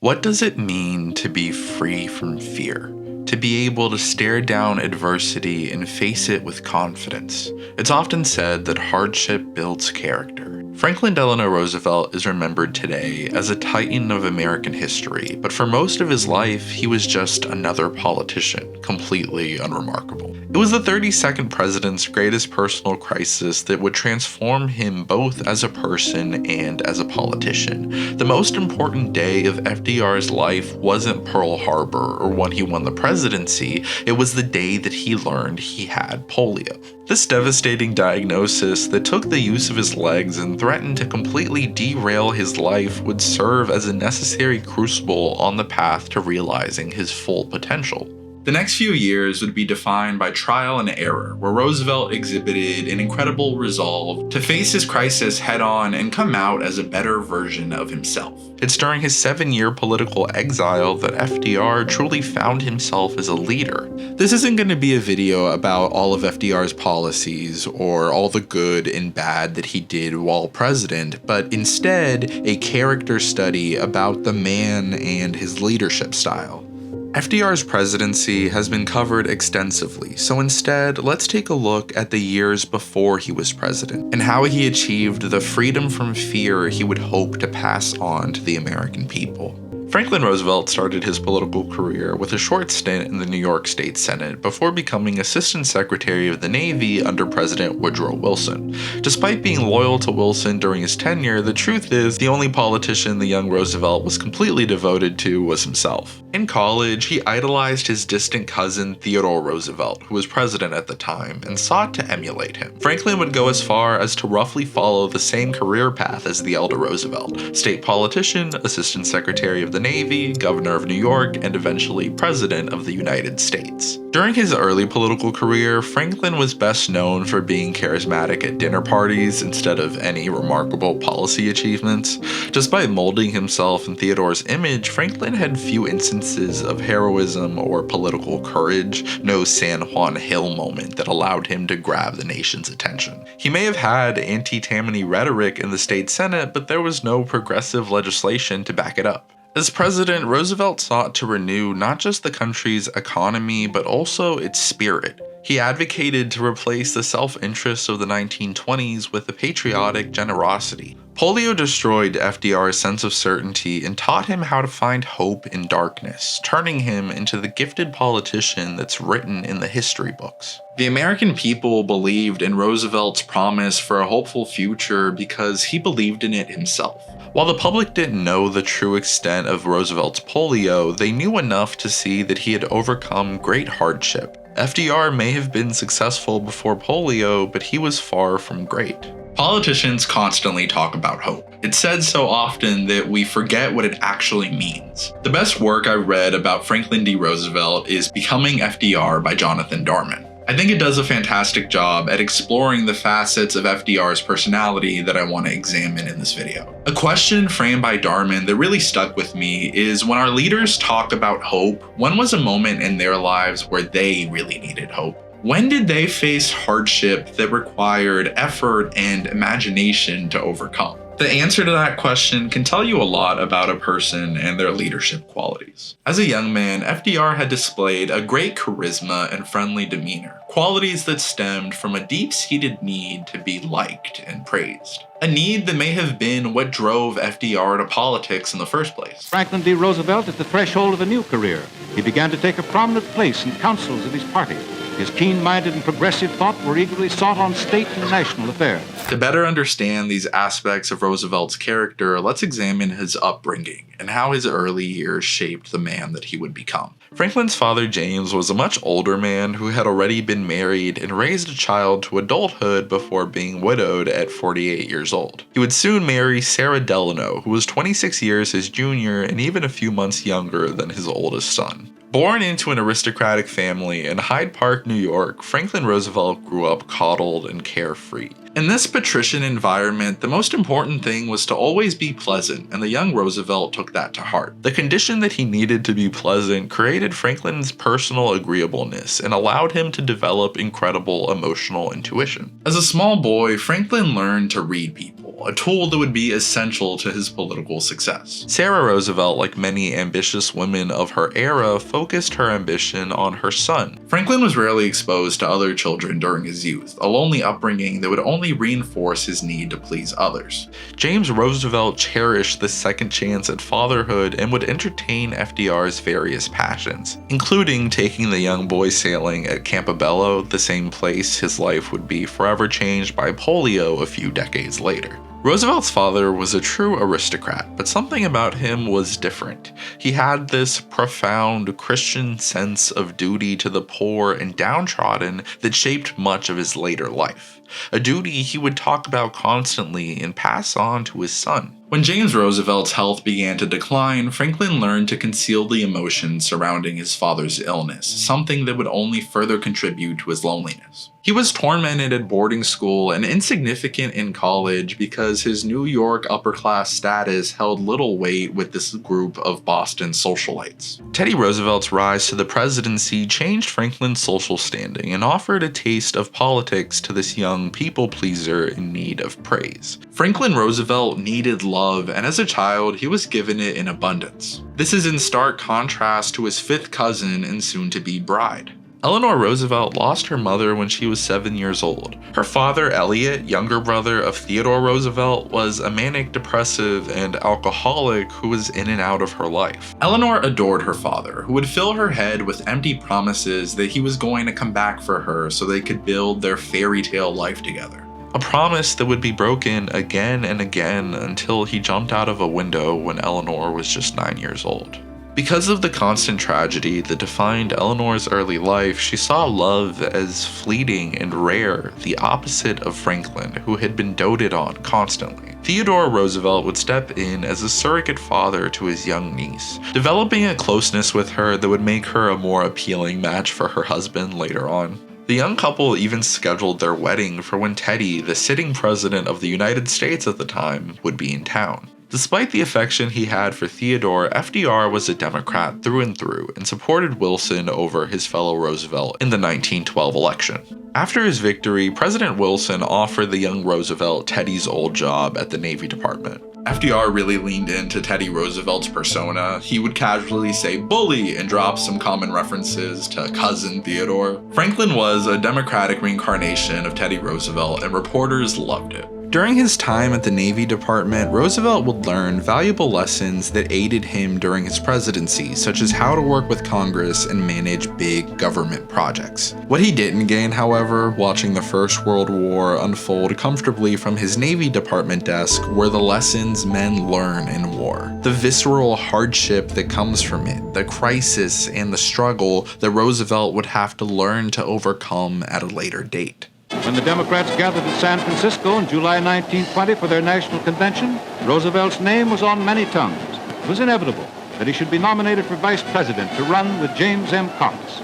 What does it mean to be free from fear? To be able to stare down adversity and face it with confidence. It's often said that hardship builds character. Franklin Delano Roosevelt is remembered today as a titan of American history, but for most of his life, he was just another politician, completely unremarkable. It was the 32nd president's greatest personal crisis that would transform him both as a person and as a politician. The most important day of FDR's life wasn't Pearl Harbor or when he won the presidency, it was the day that he learned he had polio. This devastating diagnosis that took the use of his legs and threatened to completely derail his life would serve as a necessary crucible on the path to realizing his full potential. The next few years would be defined by trial and error, where Roosevelt exhibited an incredible resolve to face his crisis head-on and come out as a better version of himself. It's during his 7-year political exile that FDR truly found himself as a leader. This isn't going to be a video about all of FDR's policies or all the good and bad that he did while president, but instead a character study about the man and his leadership style. FDR's presidency has been covered extensively, so instead, let's take a look at the years before he was president and how he achieved the freedom from fear he would hope to pass on to the American people. Franklin Roosevelt started his political career with a short stint in the New York State Senate before becoming Assistant Secretary of the Navy under President Woodrow Wilson. Despite being loyal to Wilson during his tenure, the truth is the only politician the young Roosevelt was completely devoted to was himself. In college, he idolized his distant cousin Theodore Roosevelt, who was president at the time, and sought to emulate him. Franklin would go as far as to roughly follow the same career path as the elder Roosevelt: state politician, Assistant Secretary of the Navy, Governor of New York, and eventually President of the United States. During his early political career, Franklin was best known for being charismatic at dinner parties instead of any remarkable policy achievements. Despite molding himself in Theodore's image, Franklin had few instances of heroism or political courage, no San Juan Hill moment that allowed him to grab the nation's attention. He may have had anti-Tammany rhetoric in the state Senate, but there was no progressive legislation to back it up. As president, Roosevelt sought to renew not just the country's economy, but also its spirit. He advocated to replace the self-interest of the 1920s with a patriotic generosity. Polio destroyed FDR's sense of certainty and taught him how to find hope in darkness, turning him into the gifted politician that's written in the history books. The American people believed in Roosevelt's promise for a hopeful future because he believed in it himself. While the public didn't know the true extent of Roosevelt's polio, they knew enough to see that he had overcome great hardship. FDR may have been successful before polio, but he was far from great. Politicians constantly talk about hope. It's said so often that we forget what it actually means. The best work I read about Franklin D. Roosevelt is Becoming FDR by Johnathan Darmen. I think it does a fantastic job at exploring the facets of FDR's personality that I want to examine in this video. A question framed by Darmen that really stuck with me is, when our leaders talk about hope, when was a moment in their lives where they really needed hope? When did they face hardship that required effort and imagination to overcome? The answer to that question can tell you a lot about a person and their leadership qualities. As a young man, FDR had displayed a great charisma and friendly demeanor, qualities that stemmed from a deep-seated need to be liked and praised. A need that may have been what drove FDR to politics in the first place. Franklin D. Roosevelt at the threshold of a new career. He began to take a prominent place in councils of his party. His keen-minded and progressive thought were eagerly sought on state and national affairs. To better understand these aspects of Roosevelt's character, let's examine his upbringing and how his early years shaped the man that he would become. Franklin's father, James, was a much older man who had already been married and raised a child to adulthood before being widowed at 48 years old. He would soon marry Sarah Delano, who was 26 years his junior and even a few months younger than his oldest son. Born into an aristocratic family in Hyde Park, New York, Franklin Roosevelt grew up coddled and carefree. In this patrician environment, the most important thing was to always be pleasant, and the young Roosevelt took that to heart. The condition that he needed to be pleasant created Franklin's personal agreeableness and allowed him to develop incredible emotional intuition. As a small boy, Franklin learned to read people. a tool that would be essential to his political success. Sarah Roosevelt, like many ambitious women of her era, focused her ambition on her son. Franklin was rarely exposed to other children during his youth, a lonely upbringing that would only reinforce his need to please others. James Roosevelt cherished this second chance at fatherhood and would entertain FDR's various passions, including taking the young boy sailing at Campobello, the same place his life would be forever changed by polio a few decades later. Roosevelt's father was a true aristocrat, but something about him was different. He had this profound Christian sense of duty to the poor and downtrodden that shaped much of his later life, a duty he would talk about constantly and pass on to his son. When James Roosevelt's health began to decline, Franklin learned to conceal the emotions surrounding his father's illness, something that would only further contribute to his loneliness. He was tormented at boarding school and insignificant in college because his New York upper-class status held little weight with this group of Boston socialites. Teddy Roosevelt's rise to the presidency changed Franklin's social standing and offered a taste of politics to this young people-pleaser in need of praise. Franklin Roosevelt needed love, and as a child, he was given it in abundance. This is in stark contrast to his fifth cousin and soon-to-be bride. Eleanor Roosevelt lost her mother when she was 7 years old. Her father, Elliot, younger brother of Theodore Roosevelt, was a manic depressive and alcoholic who was in and out of her life. Eleanor adored her father, who would fill her head with empty promises that he was going to come back for her so they could build their fairy tale life together. A promise that would be broken again and again until he jumped out of a window when Eleanor was just 9 years old. Because of the constant tragedy that defined Eleanor's early life, she saw love as fleeting and rare, the opposite of Franklin, who had been doted on constantly. Theodore Roosevelt would step in as a surrogate father to his young niece, developing a closeness with her that would make her a more appealing match for her husband later on. The young couple even scheduled their wedding for when Teddy, the sitting president of the United States at the time, would be in town. Despite the affection he had for Theodore, FDR was a Democrat through and through and supported Wilson over his fellow Roosevelt in the 1912 election. After his victory, President Wilson offered the young Roosevelt Teddy's old job at the Navy Department. FDR really leaned into Teddy Roosevelt's persona. He would casually say bully and drop some common references to cousin Theodore. Franklin was a Democratic reincarnation of Teddy Roosevelt, and reporters loved it. During his time at the Navy Department, Roosevelt would learn valuable lessons that aided him during his presidency, such as how to work with Congress and manage big government projects. What he didn't gain, however, watching the First World War unfold comfortably from his Navy Department desk, were the lessons men learn in war. The visceral hardship that comes from it, the crisis and the struggle that Roosevelt would have to learn to overcome at a later date. When the Democrats gathered in San Francisco in July 1920 for their national convention, Roosevelt's name was on many tongues. It was inevitable that he should be nominated for vice president to run with James M. Cox.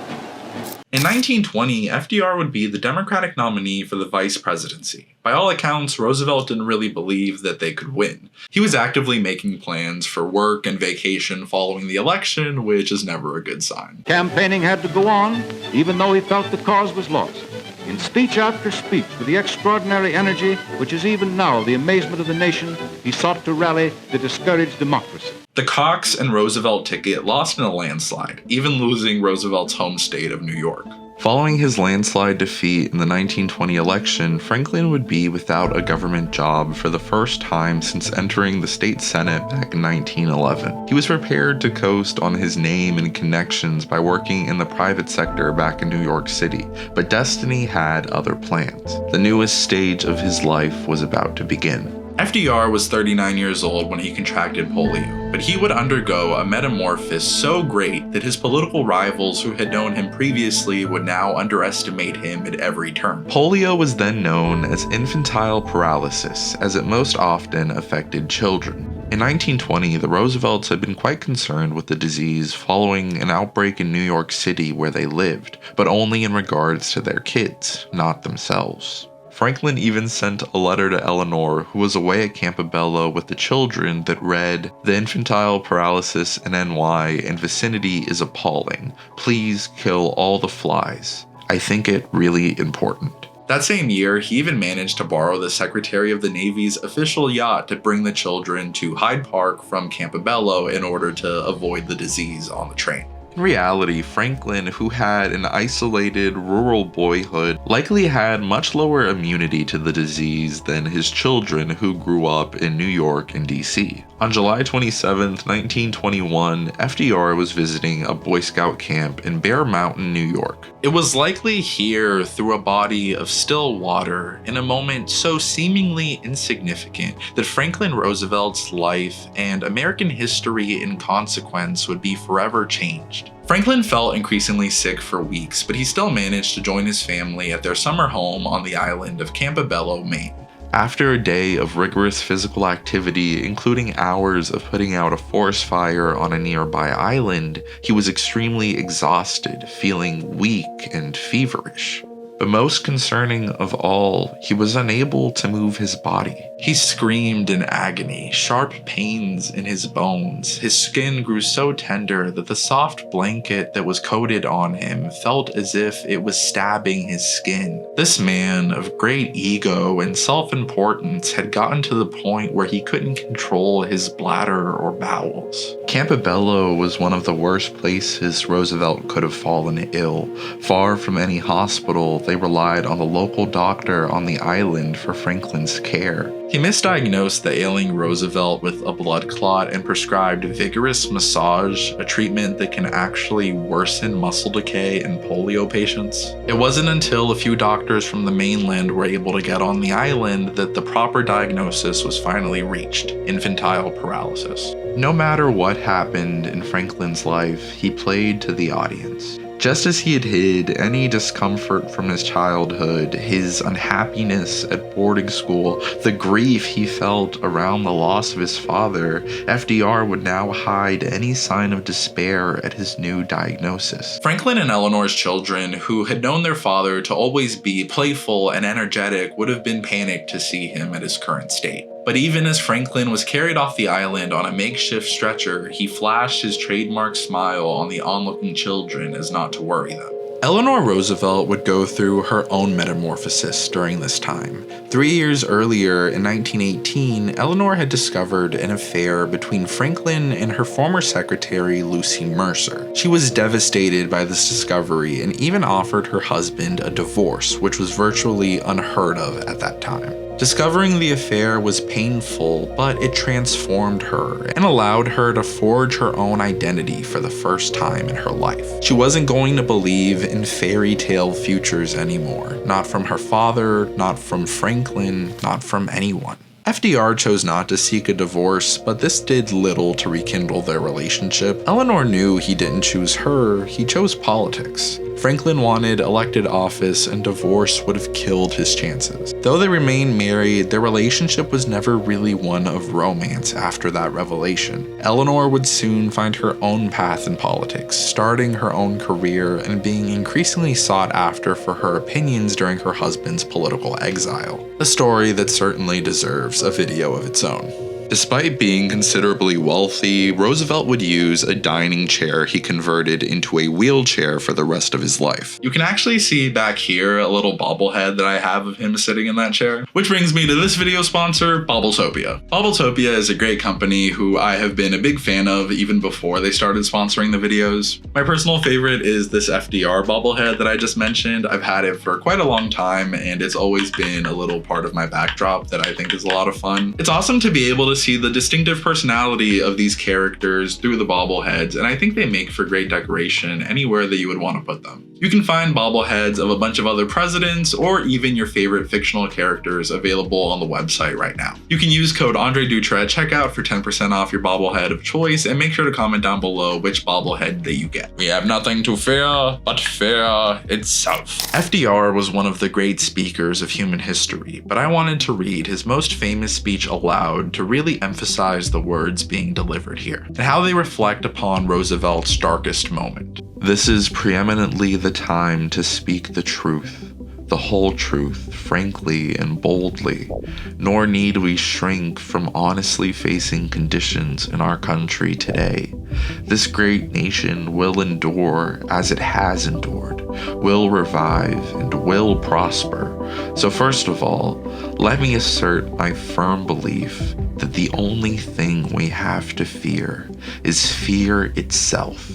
In 1920, FDR would be the Democratic nominee for the vice presidency. By all accounts, Roosevelt didn't really believe that they could win. He was actively making plans for work and vacation following the election, which is never a good sign. Campaigning had to go on, even though he felt the cause was lost. In speech after speech, with the extraordinary energy which is even now the amazement of the nation, he sought to rally the discouraged democracy. The Cox and Roosevelt ticket lost in a landslide, even losing Roosevelt's home state of New York. Following his landslide defeat in the 1920 election, Franklin would be without a government job for the first time since entering the state senate back in 1911. He was prepared to coast on his name and connections by working in the private sector back in New York City, but destiny had other plans. The newest stage of his life was about to begin. FDR was 39 years old when he contracted polio, but he would undergo a metamorphosis so great that his political rivals who had known him previously would now underestimate him at every turn. Polio was then known as infantile paralysis, as it most often affected children. In 1920, the Roosevelts had been quite concerned with the disease following an outbreak in New York City where they lived, but only in regards to their kids, not themselves. Franklin even sent a letter to Eleanor, who was away at Campobello with the children, that read, "The infantile paralysis in NY and vicinity is appalling. Please kill all the flies. I think it really important." That same year, he even managed to borrow the Secretary of the Navy's official yacht to bring the children to Hyde Park from Campobello in order to avoid the disease on the train. In reality, Franklin, who had an isolated rural boyhood, likely had much lower immunity to the disease than his children who grew up in New York and DC. On July 27, 1921, FDR was visiting a Boy Scout camp in Bear Mountain, New York. It was likely here, through a body of still water, in a moment so seemingly insignificant, that Franklin Roosevelt's life and American history in consequence would be forever changed. Franklin felt increasingly sick for weeks, but he still managed to join his family at their summer home on the island of Campobello, Maine. After a day of rigorous physical activity, including hours of putting out a forest fire on a nearby island, he was extremely exhausted, feeling weak and feverish. But most concerning of all, he was unable to move his body. He screamed in agony, sharp pains in his bones. His skin grew so tender that the soft blanket that was coated on him felt as if it was stabbing his skin. This man of great ego and self-importance had gotten to the point where he couldn't control his bladder or bowels. Campobello was one of the worst places Roosevelt could have fallen ill. Far from any hospital, they relied on the local doctor on the island for Franklin's care. He misdiagnosed the ailing Roosevelt with a blood clot and prescribed vigorous massage, a treatment that can actually worsen muscle decay in polio patients. It wasn't until a few doctors from the mainland were able to get on the island that the proper diagnosis was finally reached: infantile paralysis. No matter what happened in Franklin's life, he played to the audience. Just as he had hid any discomfort from his childhood, his unhappiness at boarding school, the grief he felt around the loss of his father, FDR would now hide any sign of despair at his new diagnosis. Franklin and Eleanor's children, who had known their father to always be playful and energetic, would have been panicked to see him at his current state. But even as Franklin was carried off the island on a makeshift stretcher, he flashed his trademark smile on the onlooking children as not to worry them. Eleanor Roosevelt would go through her own metamorphosis during this time. 3 years earlier, in 1918, Eleanor had discovered an affair between Franklin and her former secretary, Lucy Mercer. She was devastated by this discovery and even offered her husband a divorce, which was virtually unheard of at that time. Discovering the affair was painful, but it transformed her and allowed her to forge her own identity for the first time in her life. She wasn't going to believe in fairy tale futures anymore. Not from her father, not from Franklin, not from anyone. FDR chose not to seek a divorce, but this did little to rekindle their relationship. Eleanor knew he didn't choose her, he chose politics. Franklin wanted elected office, and divorce would have killed his chances. Though they remained married, their relationship was never really one of romance after that revelation. Eleanor would soon find her own path in politics, starting her own career and being increasingly sought after for her opinions during her husband's political exile. A story that certainly deserves a video of its own. Despite being considerably wealthy, Roosevelt would use a dining chair he converted into a wheelchair for the rest of his life. You can actually see back here a little bobblehead that I have of him sitting in that chair. Which brings me to this video sponsor, Bobbletopia. Bobbletopia is a great company who I have been a big fan of even before they started sponsoring the videos. My personal favorite is this FDR bobblehead that I just mentioned. I've had it for quite a long time and it's always been a little part of my backdrop that I think is a lot of fun. It's awesome to be able to see the distinctive personality of these characters through the bobbleheads, and I think they make for great decoration anywhere that you would want to put them. You can find bobbleheads of a bunch of other presidents or even your favorite fictional characters available on the website right now. You can use code Andre Dutra at checkout for 10% off your bobblehead of choice, and make sure to comment down below which bobblehead that you get. We have nothing to fear but fear itself. FDR was one of the great speakers of human history, but I wanted to read his most famous speech aloud to really emphasize the words being delivered here and how they reflect upon Roosevelt's darkest moment. This is preeminently the time to speak the truth, the whole truth, frankly and boldly, nor need we shrink from honestly facing conditions in our country today. This great nation will endure as it has endured, will revive and will prosper, So first of all, let me assert my firm belief that the only thing we have to fear is fear itself.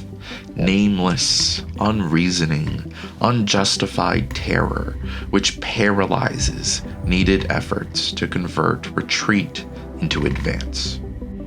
Nameless, unreasoning, unjustified terror which paralyzes needed efforts to convert retreat into advance.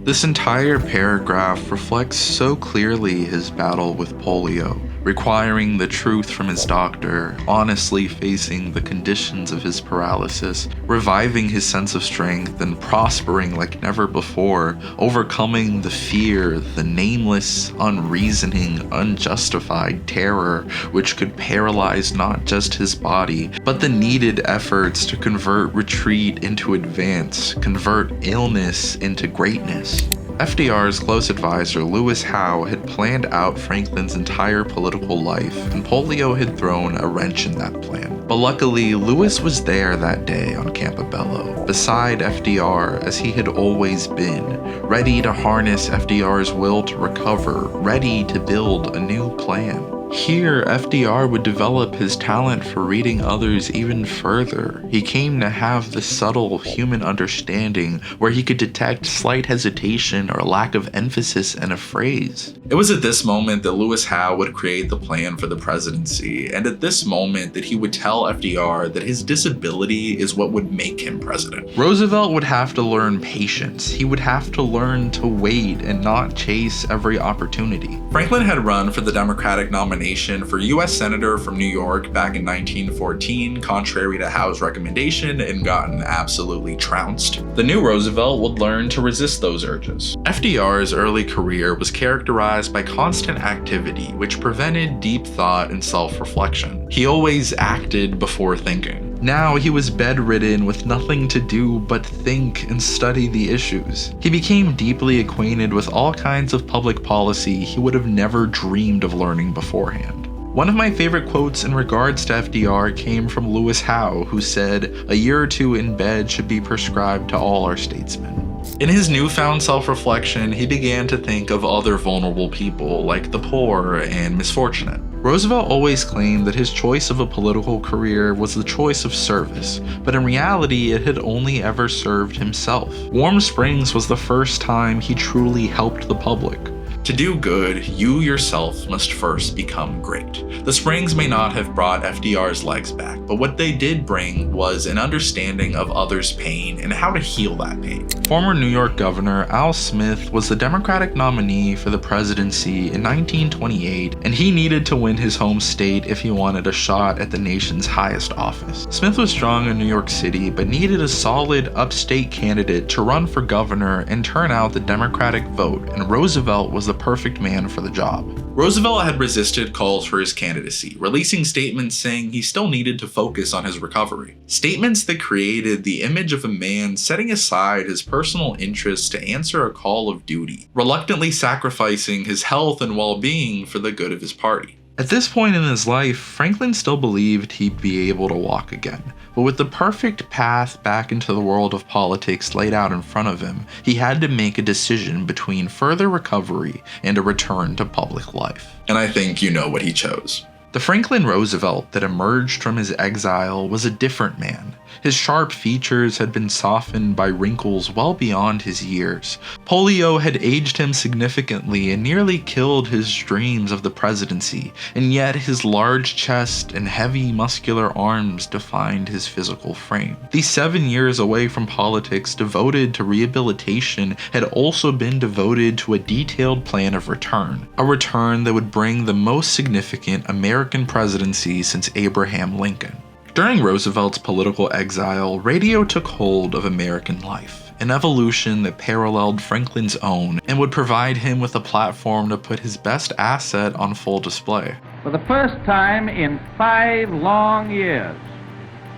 This entire paragraph reflects so clearly his battle with polio, requiring the truth from his doctor, honestly facing the conditions of his paralysis, reviving his sense of strength, and prospering like never before, overcoming the fear, the nameless, unreasoning, unjustified terror which could paralyze not just his body, but the needed efforts to convert retreat into advance, convert illness into greatness. FDR's close advisor, Lewis Howe, had planned out Franklin's entire political life, and polio had thrown a wrench in that plan. But luckily, Lewis was there that day on Campobello, beside FDR as he had always been, ready to harness FDR's will to recover, ready to build a new plan. Here, FDR would develop his talent for reading others even further. He came to have the subtle human understanding where he could detect slight hesitation or lack of emphasis in a phrase. It was at this moment that Lewis Howe would create the plan for the presidency, and at this moment that he would tell FDR that his disability is what would make him president. Roosevelt would have to learn patience. He would have to learn to wait and not chase every opportunity. Franklin had run for the Democratic nomination for U.S. Senator from New York back in 1914, contrary to Howe's recommendation, and gotten absolutely trounced. The new Roosevelt would learn to resist those urges. FDR's early career was characterized by constant activity, which prevented deep thought and self-reflection. He always acted before thinking. Now he was bedridden with nothing to do but think and study the issues. He became deeply acquainted with all kinds of public policy he would have never dreamed of learning beforehand. One of my favorite quotes in regards to FDR came from Lewis Howe, who said, "A year or two in bed should be prescribed to all our statesmen." In his newfound self-reflection, he began to think of other vulnerable people like the poor and misfortunate. Roosevelt always claimed that his choice of a political career was the choice of service, but in reality it had only ever served himself. Warm Springs was the first time he truly helped the public. To do good, you yourself must first become great. The Springs may not have brought FDR's legs back, but what they did bring was an understanding of others' pain and how to heal that pain. Former New York Governor Al Smith was the Democratic nominee for the presidency in 1928, and he needed to win his home state if he wanted a shot at the nation's highest office. Smith was strong in New York City, but needed a solid upstate candidate to run for governor and turn out the Democratic vote, and Roosevelt was the perfect man for the job. Roosevelt had resisted calls for his candidacy, releasing statements saying he still needed to focus on his recovery. Statements that created the image of a man setting aside his personal interests to answer a call of duty, reluctantly sacrificing his health and well-being for the good of his party. At this point in his life, Franklin still believed he'd be able to walk again, but with the perfect path back into the world of politics laid out in front of him, he had to make a decision between further recovery and a return to public life. And I think you know what he chose. The Franklin Roosevelt that emerged from his exile was a different man. His sharp features had been softened by wrinkles well beyond his years. Polio had aged him significantly and nearly killed his dreams of the presidency, and yet his large chest and heavy muscular arms defined his physical frame. These 7 years away from politics devoted to rehabilitation had also been devoted to a detailed plan of return, a return that would bring the most significant American presidency since Abraham Lincoln. During Roosevelt's political exile, radio took hold of American life, an evolution that paralleled Franklin's own and would provide him with a platform to put his best asset on full display. For the first time in 5 long years,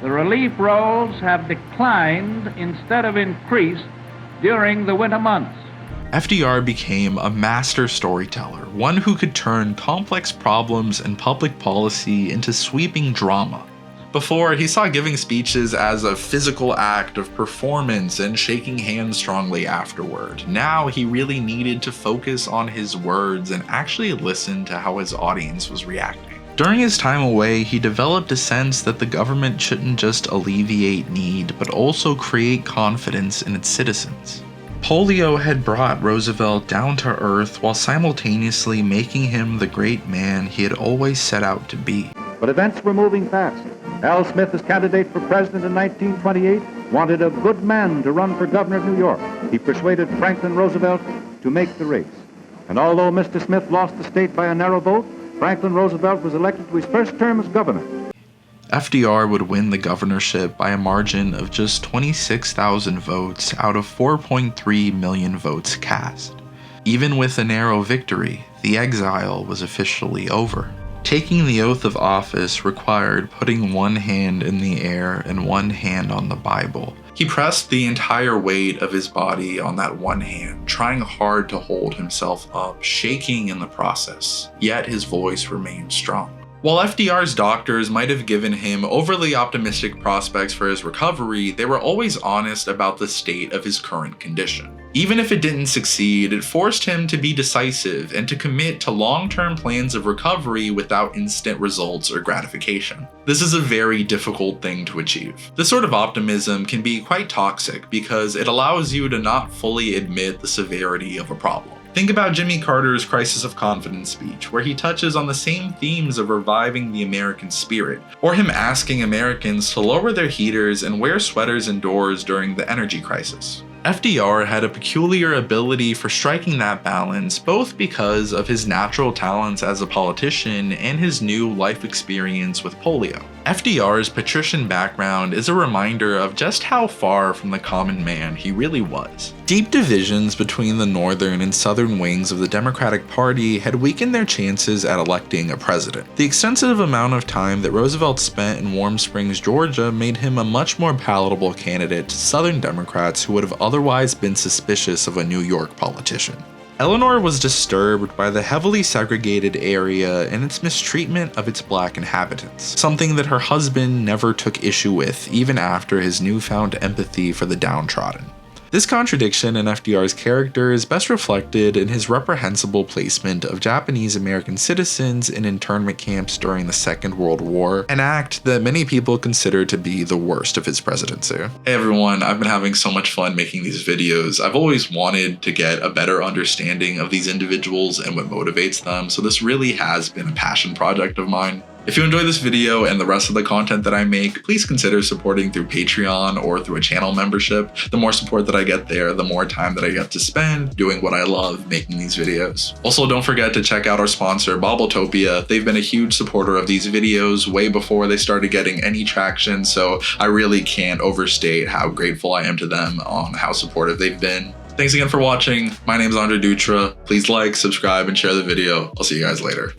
the relief rolls have declined instead of increased during the winter months. FDR became a master storyteller, one who could turn complex problems and public policy into sweeping drama. Before, he saw giving speeches as a physical act of performance and shaking hands strongly afterward. Now he really needed to focus on his words and actually listen to how his audience was reacting. During his time away, he developed a sense that the government shouldn't just alleviate need, but also create confidence in its citizens. Polio had brought Roosevelt down to earth while simultaneously making him the great man he had always set out to be. But events were moving fast. Al Smith, as candidate for president in 1928, wanted a good man to run for governor of New York. He persuaded Franklin Roosevelt to make the race. And although Mr. Smith lost the state by a narrow vote, Franklin Roosevelt was elected to his first term as governor. FDR would win the governorship by a margin of just 26,000 votes out of 4.3 million votes cast. Even with a narrow victory, the exile was officially over. Taking the oath of office required putting one hand in the air and one hand on the Bible. He pressed the entire weight of his body on that one hand, trying hard to hold himself up, shaking in the process, yet his voice remained strong. While FDR's doctors might have given him overly optimistic prospects for his recovery, they were always honest about the state of his current condition. Even if it didn't succeed, it forced him to be decisive and to commit to long-term plans of recovery without instant results or gratification. This is a very difficult thing to achieve. This sort of optimism can be quite toxic because it allows you to not fully admit the severity of a problem. Think about Jimmy Carter's Crisis of Confidence speech, where he touches on the same themes of reviving the American spirit, or him asking Americans to lower their heaters and wear sweaters indoors during the energy crisis. FDR had a peculiar ability for striking that balance, both because of his natural talents as a politician and his new life experience with polio. FDR's patrician background is a reminder of just how far from the common man he really was. Deep divisions between the northern and southern wings of the Democratic Party had weakened their chances at electing a president. The extensive amount of time that Roosevelt spent in Warm Springs, Georgia made him a much more palatable candidate to Southern Democrats who would have otherwise been suspicious of a New York politician. Eleanor was disturbed by the heavily segregated area and its mistreatment of its black inhabitants, something that her husband never took issue with even after his newfound empathy for the downtrodden. This contradiction in FDR's character is best reflected in his reprehensible placement of Japanese American citizens in internment camps during the Second World War, an act that many people consider to be the worst of his presidency. Hey everyone, I've been having so much fun making these videos. I've always wanted to get a better understanding of these individuals and what motivates them, so this really has been a passion project of mine. If you enjoy this video and the rest of the content that I make, please consider supporting through Patreon or through a channel membership. The more support that I get there, the more time that I get to spend doing what I love, making these videos. Also, don't forget to check out our sponsor, Bobbletopia. They've been a huge supporter of these videos way before they started getting any traction, so I really can't overstate how grateful I am to them on how supportive they've been. Thanks again for watching. My name is Andre Dutra. Please like, subscribe, and share the video. I'll see you guys later.